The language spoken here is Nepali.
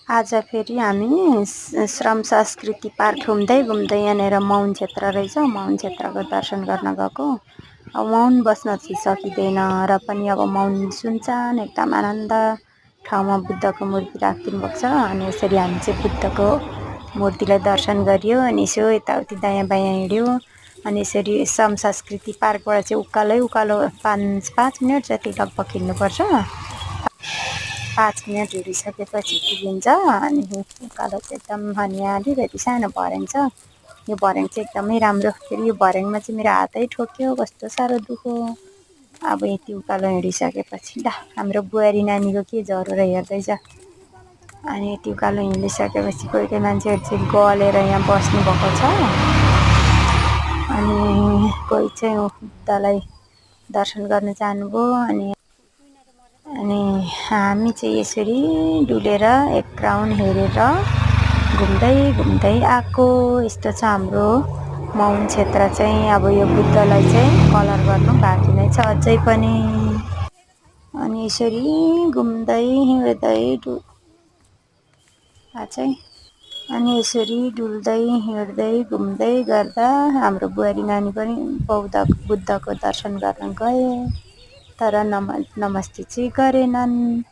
आज फेरि हामी श्रम संस्कृति पार्क घुम्दै घुम्दै यहाँनिर मौन क्षेत्र रहेछ, मौन क्षेत्रको दर्शन गर्न गएको। अब मौन बस्न चाहिँ सकिँदैन र पनि अब मौन सुनसान एकदम आनन्द ठाउँमा बुद्धको मूर्ति राखिदिनु भएको छ। अनि यसरी हामी चाहिँ बुद्धको मूर्तिलाई दर्शन गरियो अनि यसो यताउति दायाँ बायाँ हिँड्यो। अनि यसरी श्रम संस्कृति पार्कबाट चाहिँ उकालो 5 मिनट जति लगभग हिँड्नुपर्छ। 5 मिनट हिँडिसकेपछि पुगिन्छ। अनि उकालो चाहिँ एकदम हरियाली अलिकति सानो भर्याङ छ। यो भर्याङ चाहिँ एकदमै राम्रो। फेरि यो भर्याङमा चाहिँ मेरो हातै ठोक्यो, कस्तो साह्रो दुखो। अब यति उकालो हिँडिसकेपछि ल हाम्रो बुहारी नानीको के ज्वरो हेर्दैछ। अनि यति उकालो हिँडिसकेपछि कोही कोही मान्छेहरू चाहिँ गलेर यहाँ बस्नुभएको छ। अनि कोही चाहिँ बुद्धलाई दर्शन गर्न जानुभयो। अनि हामी चाहिँ यसरी डुलेर एक राउन्ड हेरेर घुम्दै घुम्दै आएको। यस्तो छ हाम्रो मौन क्षेत्र चाहिँ। अब यो बुद्धलाई चाहिँ कलर गर्नु बाँकी नै छ अझै पनि। अनि यसरी घुम्दै हिँड्दै अनि यसरी डुल्दै हिँड्दै घुम्दै गर्दा हाम्रो बुहारी नानी पनि बुद्धको दर्शन गर्न गए, तर नमस्ते चाहिँ गरेनन्।